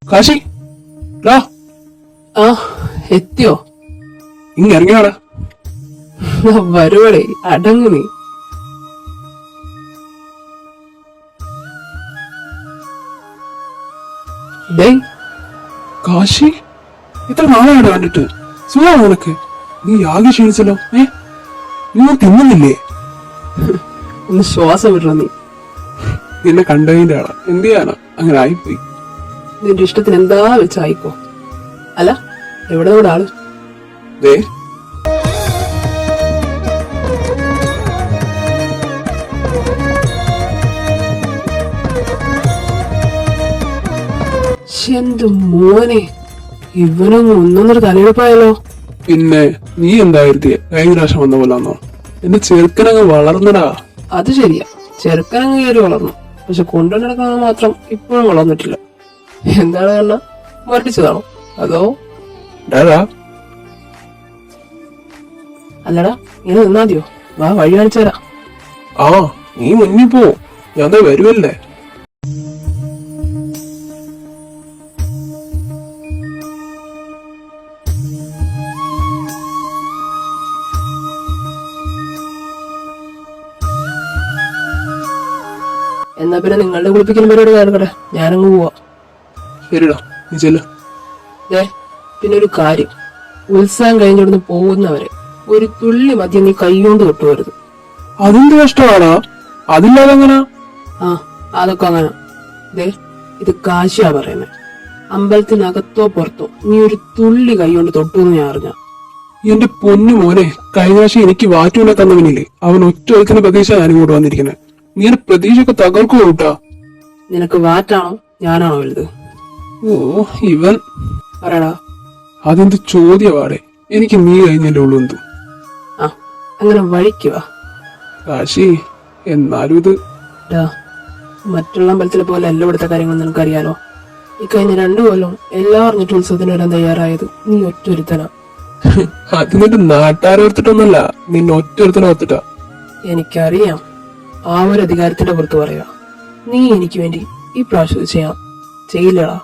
കാശി ഡാ ആ എത്തിയോ? ഇറങ്ങിയാടാ. വരുവടേ, അടങ്ങു നീ. ഡേയ് കാശി, ഇത്ര നാളായിട്ട് കണ്ടിട്ട് സുഖമാണോ നിനക്ക്? നീ ആകെ ക്ഷീണിച്ചല്ലോ. നീ തിന്നുന്നില്ലേ? ഒന്ന് ശ്വാസം വിടണ നീ. നിന്നെ കണ്ടതിന്റെ ആളാ. എന്ത് ചെയ്യാനാ, അങ്ങനെ ആയിപ്പോയി. നിന്റെ ഇഷ്ടത്തിന് എന്താ വെച്ചായിക്കോ. അല്ല, എവിടെ നമ്മുടെ ആള്? ദേ എന്റെ മോനെ, ഇവനൊന്ന് ഒന്നൊന്നര തലയെടുപ്പായാലോ. പിന്നെ നീ എന്തായിരുത്തിയെ? കഴിഞ്ഞ പ്രാവശ്യം വന്ന പോലാന്നോ? എന്റെ ചെറുക്കനങ്ങ് വളർന്നടാ. അത് ശരിയാ, ചെറുക്കനങ്ങ് കയറി വളർന്നു. പക്ഷെ കൊണ്ടു നടക്കുന്നത് മാത്രം ഇപ്പോഴും വളർന്നിട്ടില്ല. എന്താണ് കണ്ണ, മരടിച്ചതാണോ അതോ? ഡാടാ, അല്ലടാ, ഇങ്ങനെ നിന്നാതിയോ? വാ, വഴി കാണിച്ചു തരാം. ആ നീ മുന്നിൽ പോ, ഞാൻ ദേ വരുവല്ലേ. എന്നാ പിന്നെ നിങ്ങളുടെ കുളിപ്പിക്കൽ പരിപാടി നടക്കട്ടെ, ഞാനങ്ങ് പോവാ. ശരിടാ, നീ ചെല്ല്. പിന്നെ ഒരു കാര്യം, ഉത്സവം കഴിഞ്ഞിവിടുന്ന് പോകുന്നവരെ ഒരു തുള്ളി മദ്യം നീ കൈകൊണ്ട് തൊട്ടുവരുത്. അതെന്ത് കഷ്ടമാടാ, അതില്ലാതെ എങ്ങനാ? ആ, അതൊക്കെ അങ്ങനെ. ഇത് കാശിയാ പറയുന്നേ. അമ്പലത്തിനകത്തോ പുറത്തോ നീ ഒരു തുള്ളി കൈകൊണ്ട് തൊട്ടു എന്ന് ഞാൻ അറിഞ്ഞ. എന്റെ പൊന്നു മോനെ, കഴിഞ്ഞ പ്രാവശ്യം എനിക്ക് വാറ്റുവിനെ തന്നവനില്ലേ, അവൻ ഒറ്റ ഒരുത്തിന് പ്രതീക്ഷ ഞാനിങ്ങോട്ട് വന്നിരിക്കുന്നത്. നീ പ്രതീക്ഷയൊക്കെ തകർക്കോ കൂട്ടാ. നിനക്ക് വാറ്റാണോ ഞാനാണോ വലുത്? ഓ ഇവൻ പറയടാ. അതെന്ത് ചോദ്യവാടെ, എനിക്ക് നീ കഴിഞ്ഞല്ലേ ഉള്ളൂ. എന്തു ആ, അങ്ങനെ വഴിക്കുവാ കാശി. എന്നാലും ഇത് മറ്റുള്ള അമ്പലത്തിലെ പോലെ അല്ല ഇവിടുത്തെ കാര്യങ്ങൾ നിനക്കറിയാലോ. ഈ കഴിഞ്ഞ 2 കൊല്ലം എല്ലാം അറിഞ്ഞിട്ട് ഉത്സവത്തിന് വരാൻ തയ്യാറായത് നീ ഒറ്റൊരുത്തനാ. അത് നിന്റെ നാട്ടാരോർത്തിട്ടൊന്നല്ല, നിന്നെ ഒറ്റൊരുത്തനെ ഓർത്തിട്ടാ. എനിക്കറിയാം, ആ ഒരു അധികാരത്തിന്റെ പുറത്ത് പറയാ. നീ എനിക്ക് വേണ്ടി ഈ പ്രാവശ്യം ഇത് ചെയ്യില്ലടാ.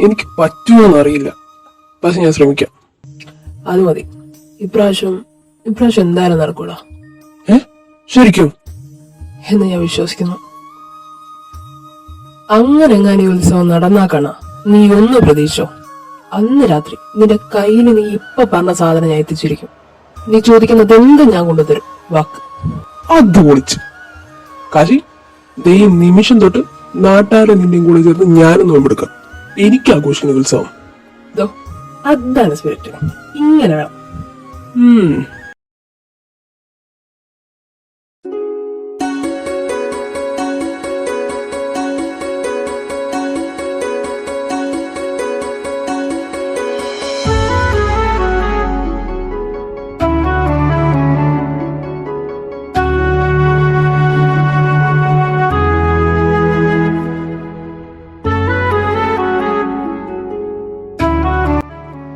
എനിക്ക് പറ്റുമോന്ന് അറിയില്ല, പക്ഷെ ഞാൻ ശ്രമിക്കാം. അത് മതി. ഇപ്രാവശ്യം എന്തായാലും നടക്കൂടാ. ശരിക്കും എന്ന് ഞാൻ വിശ്വസിക്കുന്നു. അങ്ങനെ എങ്ങാനും ഈ ഉത്സവം നടന്നാക്കണ നീ ഒന്ന് പ്രതീക്ഷോ, അന്ന് രാത്രി നിന്റെ കയ്യിൽ നീ ഇപ്പൊ പറഞ്ഞ സാധനം ഞാൻ എത്തിച്ചിരിക്കും. നീ ചോദിക്കുന്നത് എന്തും ഞാൻ കൊണ്ടുതരും. വാക്ക്. അത് പൊളിച്ച് കാശി. ഈ നിമിഷം തൊട്ട് നാട്ടാരെ നിന്റെയും കൂടെ ചേർന്ന് ഞാനും നോമ്പെടുക്കാം. എനിക്ക് ആഘോഷിക്കുന്ന ഉത്സവം. അതാണ് സ്പിരിറ്റ്. ഇങ്ങനെ വേണം.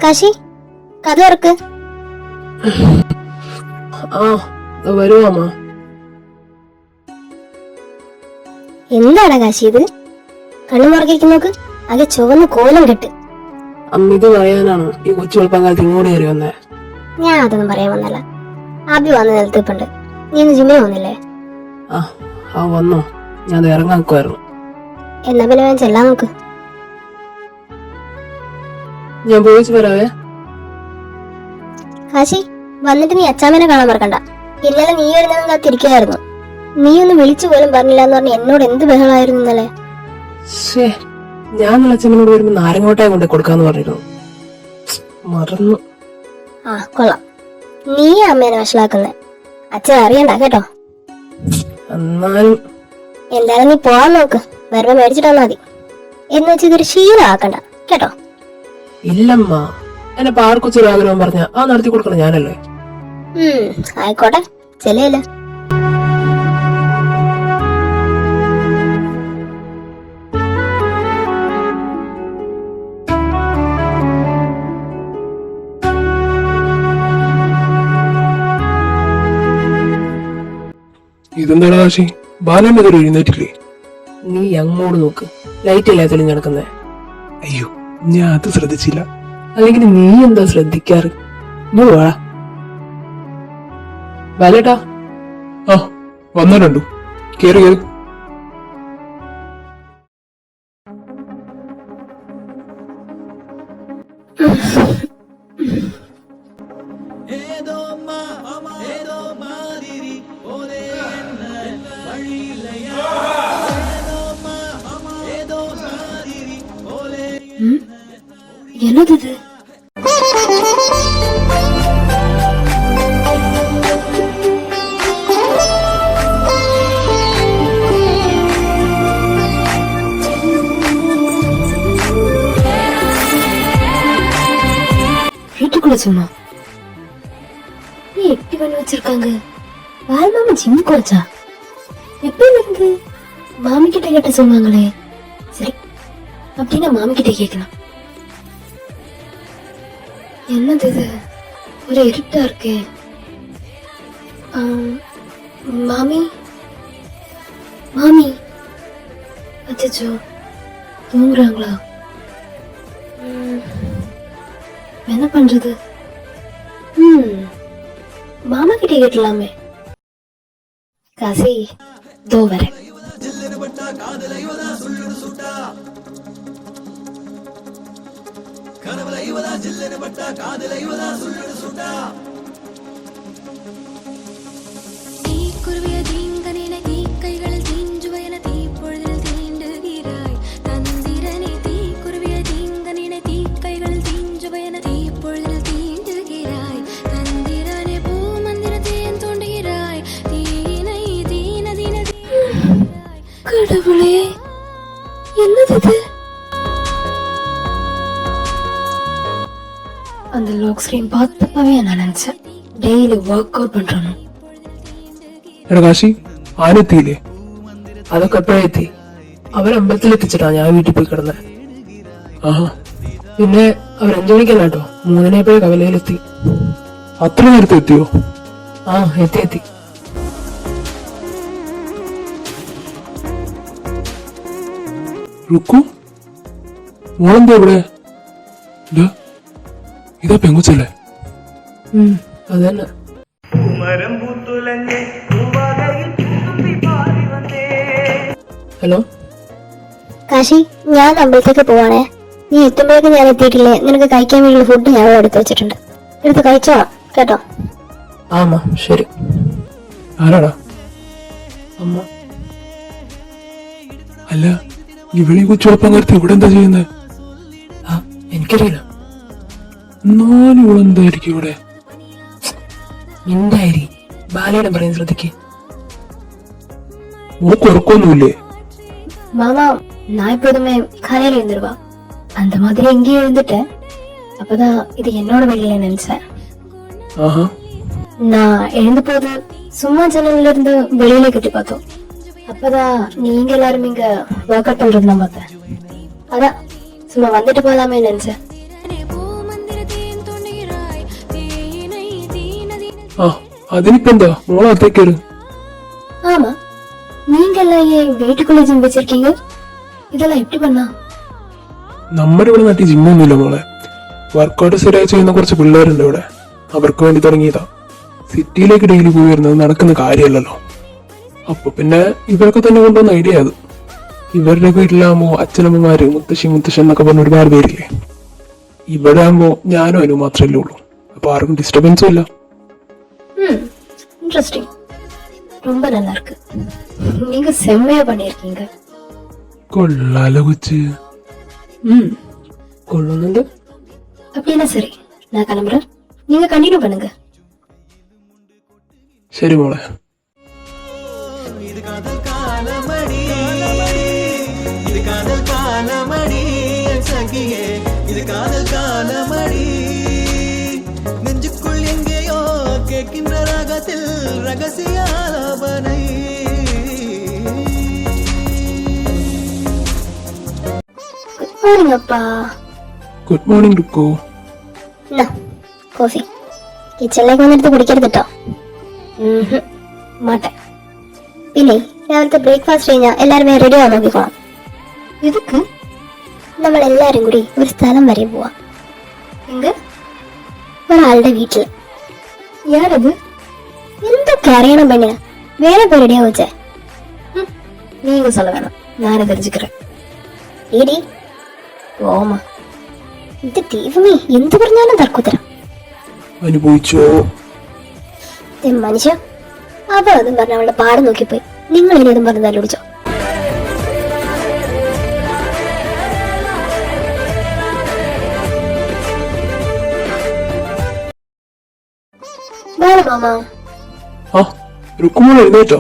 കാശി, കഥ തുറക്ക്. ആ, വരുവാ. എന്താടാ കാശി ഇത്? കണ്ണു മുറക്കിക്ക് നോക്ക്, അത് ചുവന്ന് കോലം കെട്ട്. അമ്മ ഇത് പറയാനാണ് ഈ കൊച്ചു വെളുപ്പങ്കാലത്ത് ഇങ്ങോട്ട് കയറി വന്നേ. ഞാൻ അതൊന്നും പറയാൻ വന്നല്ല. ആബി വന്ന് നിലത്തിപ്പുണ്ട്. നീ ഇന്ന് ജിമ്മിന് വന്നില്ലേ? ആ വന്നോ? ഞാൻ ഇറങ്ങാൻ നിൽക്കുമായിരുന്നു. എന്നാ പിന്നെ ഞാൻ ചെല്ലാൻ നോക്ക്. ഞാൻ പോയിച്ച് വരാവേ. കാശി, വന്നിട്ട് നീ അച്ചാമ്മനെ കാണാൻ മറക്കണ്ട. ഇന്നലെ നീ വരുന്നതും കാത്തിരിക്കുകയായിരുന്നു. നീ ഒന്ന് വിളിച്ചു പോലും പറഞ്ഞില്ല എന്ന് പറഞ്ഞ് എന്നോട് എന്ത് ബഹളമായിരുന്നു ഇന്നലെ. ഞാൻ അച്ഛനോട് വരുമ്പോ നാരങ്ങോട്ടായി കൊണ്ടേ കൊടുക്കാന്ന് പറഞ്ഞിരുന്നു, മറന്നു. ആ കൊള്ളാം, നീ അമ്മേനെ വഷളാക്കുന്നേ. അച്ഛൻ അറിയണ്ട കേട്ടോ. എന്നാലും എന്തായാലും നീ പോവാൻ നോക്ക്. വരുമ്പോ മേടിച്ചിട്ട് വന്നാ മതി. എന്ന് വെച്ച് ഇതൊരു ശീലമാക്കണ്ട കേട്ടോ. ഇല്ലമ്മ, എന്നെ പാർക്കൊച്ചൊരു ആഗ്രഹം പറഞ്ഞ ആ നടത്തി കൊടുക്കണം ഞാനല്ലേ. ആയിക്കോട്ടെ, ചെല്ലല്ലേ. ഇതെന്താടാ കാശി, ബാലമ്മ എഴുന്നേറ്റില്ലേ? നീ അങ്ങോട്ട് നോക്ക്, ലൈറ്റ് ഇല്ലാ തെളിഞ്ഞ് നടക്കുന്നേ. അയ്യോ, ഞാൻ അത് ശ്രദ്ധിച്ചില്ല. അല്ലെങ്കിൽ നീ എന്താ ശ്രദ്ധിക്കാറ്? നീ വാ ബാലേട്ടാ. ആ, വന്നിട്ടുണ്ടു. കേറി കേറി. என்னது இது? வீட்டுக்குள்ள சும்மா எப்படி பண்ணி வச்சிருக்காங்க? யார் மாமா ஜிம் கோச்சா? எப்ப இருந்து மாமி கிட்ட கேட்ட சொன்னாங்களே. சரி, அப்படின்னா மாமி கிட்ட கேட்கலாம். என்னது இது? ஒரு இருட்டா இருக்கே. மாமி மாமி அச்சோ, தூங்குறாங்களா? என்ன பண்றது? மாமா கிட்ட கேட்டலாமே. காசி தோ வரேன். கடவுளே, என்னது இது? அந்த லாக் ஸ்கிரீன் பார்த்தப்பவே நான் நினைச்சேன் டெய்லி ஒர்க் அவுட் பண்றானு. എടാ കാശി, ആരെത്തിയില്ലേ? അതൊക്കെ എപ്പോഴെത്തി? അവരമ്പലത്തിലെത്തിച്ചിട്ടാ ഞാൻ വീട്ടിൽ പോയി കിടന്നത്. ആഹാ, പിന്നെ അവർ 5 മണിക്കല്ലാട്ടോ, 3:00 കവലയിലെത്തി. അത്ര നേരത്തെ എത്തിയോ? ആ, എത്തി. റുക്കു, മോളെന്താ ഇവിടെ? ഇതാ പെങ്കുച്ചല്ലേ? അതന്നെ. ഹലോ കാശി, ഞാൻ അമ്പലത്തേക്ക് പോവാണേ. നീ എത്തുമ്പോഴേക്കും ഞാൻ എത്തിയിട്ടില്ലേ? നിനക്ക് കഴിക്കാൻ വേണ്ടിയുള്ള ഫുഡ് ഞാൻ എടുത്ത് വെച്ചിട്ടുണ്ട്. എടുത്ത് കഴിച്ചോ കേട്ടോ. ആമാ, ശരി. ആരാടാ? അമ്മ. അല്ല, ഇവിടെ കൊച്ചുളപ്പം കരുത്ത് ഇവിടെ എന്താ ചെയ്യുന്നത്? എനിക്കറിയില്ല. എന്നാലും ഇവളെന്തായിരിക്കും ഇവിടെ? മിണ്ടായിരി, ബാലയുടെ പറയുന്ന ശ്രദ്ധിക്ക്. മോക്ക് ഉറക്കൊന്നുമില്ലേ? மாமா, நான் எப்போதுமே காலையில எழுந்துருவா. அந்த மாதிரி எங்கேயும் எழுந்துட்டேன். அப்பதான் இது என்னோட வெளியில நினைச்சேன். ആഹാ, நான் எழுந்த போது சும்மா ஜன்னல்ல இருந்து வெளியில கட்டி பார்த்தோம். அப்பதான் நீங்க எல்லாரும் இங்க ஒர்க் அவுட் பண்றது நான் பார்த்தேன். அதான் சும்மா வந்துட்டு போலாமே நினைச்சேன். ആ അതിനിപ്പോ എന്താ? മോളത്തേക്കേറ്. ஆமா, நீங்க எல்லாம் ஏன் வீட்டுக்குள்ள ஜிம் வச்சிருக்கீங்க? இதெல்லாம் எப்படி பண்ணா? നമ്മുടെ ഇവിടെ നാട്ടിൽ ജിമ്മൊന്നുമില്ല മോളെ. വർക്കൗട്ട് ശരിയായി ചെയ്യുന്ന കുറച്ച് പിള്ളേരുണ്ട് ഇവിടെ. അവർക്ക് വേണ്ടി തുടങ്ങിയതാ. സിറ്റിയിലേക്ക് ഡെയിലി പോയി വരുന്നത് നടക്കുന്ന കാര്യമല്ലല്ലോ. അപ്പൊ പിന്നെ ഇവരൊക്കെ തന്നെ കൊണ്ടുവന്ന ഐഡിയ അത്. ഇവരുടെ വീട്ടിലാകുമ്പോ അച്ഛനമ്മമാര്, മുത്തശ്ശൻ എന്നൊക്കെ പറഞ്ഞ ഒരുപാട് പേരില്ലേ. ഇവിടെ ആകുമ്പോ ഞാനും അതിനും മാത്രമല്ലേ ഉള്ളൂ. അപ്പൊ ആർക്കും ഡിസ്റ്റർബൻസും ഇല്ല. இன்ட்ரெஸ்டிங், ரொம்ப நல்லா இருக்கு. நீங்க செம்மையா பண்ணிருக்கீங்க. കൊള്ളാലോ കൊച്ച്. കൊള്ളുന്നുണ്ട്. அப்படின்னா சரி, நான் கிளம்புறேன். நீங்க கண்டினியூ பண்ணுங்க. ശരി മോളെ. இது காதல் காலமடி, இது காதல் காலமடி சகியே, இது காதல் காலமடி. நெஞ்சுக்குள் எங்கேயோ கேட்கின்ற ராகத்தில் ரகசிய ஆலாபனை. குட் மார்னிங் அப்பா. ഗുഡ് മോർണിംഗ് റുക്കോ. കോഫി കിച്ചണിലേക്ക് വന്നെടുത്ത് കുടിക്കരുത് കേട്ടോ. മാട്ടെ. പിന്നെ രാവിലത്തെ ബ്രേക്ക്ഫാസ്റ്റ് കഴിഞ്ഞാൽ എല്ലാവരും റെഡി ആവാൻ നോക്കിക്കോളാം. ഇതൊക്കെ നമ്മൾ എല്ലാരും കൂടി ഒരു സ്ഥലം വരെ പോവാം. എങ്ക ഒരാളുടെ വീട്ടില്. யாரது? എന്തൊക്കെ അറിയണം പെണ്ണിന്? വേറെ പേരടിയാ വെച്ചേ. நீங்க சொல்ல வேணாம், நானே தெரிஞ்சுக்கிறேன். ഏടി ഓമ ഇത് ദൈവമേ, എന്ത് പറഞ്ഞാലും തർക്കുത്തരം. അനുഭവിച്ചോ? മനുഷ്യ അവ അതും പറഞ്ഞ അവളുടെ പാട് നോക്കിപ്പോയി. നിങ്ങൾ ഇനി അതും പറഞ്ഞ് തല്ലുപിടിച്ചോ? വേണം മാമ. ആ രുക്കുമോൾ എഴുന്നേറ്റോ?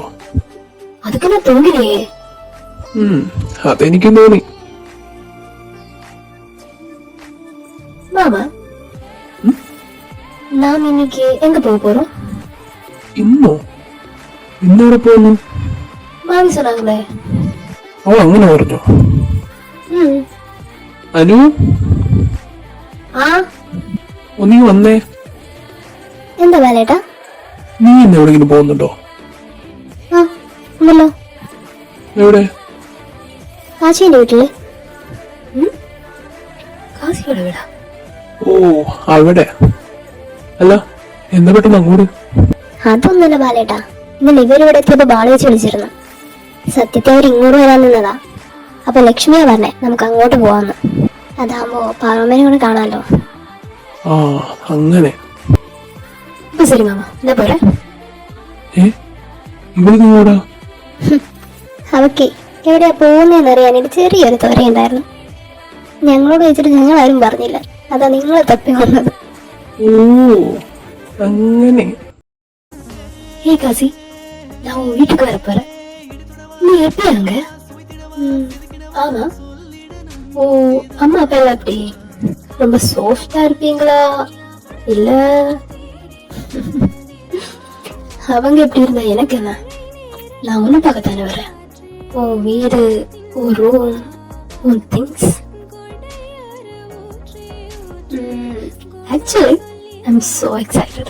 അതൊക്കെ ഞാൻ തോന്നില്ലേ? അതെനിക്കും തോന്നി. மாமா நாம் இன்னைக்கு எங்க போக போறோம்? ഇന്നോ? ഇന്നവിടെ പോന്നു? மாமி சொன்னாங்களே. അവൾ അങ്ങനെ പറഞ്ഞോ? അനു ആ നീ വന്നേ. എന്താ വേലേട്ടാ? നീ ഇന്ന് എവിടെങ്കിലും പോകുന്നുണ്ടോ? ആ ഉണ്ടല്ലോ. എവിടെ? കാശിന്റെ വീട്ടില്. കാശിയുടെ വീടാ? ഓ അവിടെ. അല്ല എന്താ പെട്ടെന്ന് അങ്ങോട്ട്? അതൊന്നുമല്ല ബാലേട്ടാ, ഇന്നലെ ഇവരിവിടെ എത്തിയപ്പോ ബാളി വെച്ച് വിളിച്ചിരുന്നു. സത്യത്തെ അവർ ഇങ്ങോട്ട് വരാൻ നിന്നതാ. അപ്പൊ ലക്ഷ്മിയാ പറഞ്ഞേ നമുക്ക് അങ്ങോട്ട് പോവാന്ന്. അതാകുമ്പോ പാറമ്മേനെ കൂടെ കാണാലോ. ആ അങ്ങനെ. അപ്പൊ ശരി മാമ, എന്താ പോരെ? ഇവിടെ നിങ്ങോടാ? അവക്ക് എവിടെയാ പോകുന്നതെന്ന് അറിയാനായിട്ട് ചെറിയൊരു ത്വരയുണ്ടായിരുന്നു. ഞങ്ങളോട് ചോദിച്ചിട്ട് ഞങ്ങൾ ആരും പറഞ്ഞില്ല. അതാ നിങ്ങൾ തപ്പി വന്നത്. ഓ അങ്ങനെ. ஏய் காசி, நான் உன் வீட்டுக்கு வர போறேன். நீ எப்படி அங்க? ஆமா. ஓ அம்மா அப்பா எல்லாம் எப்படி? ரொம்ப சாஃப்டா இருப்பீங்களா இல்ல அவங்க எப்படி இருந்தா எனக்கு என்ன? நான் ஒன்னும் பார்க்கத்தானே வரேன். உன் வீடு, உன் ரூம், உன் things. Actually, I'm so excited.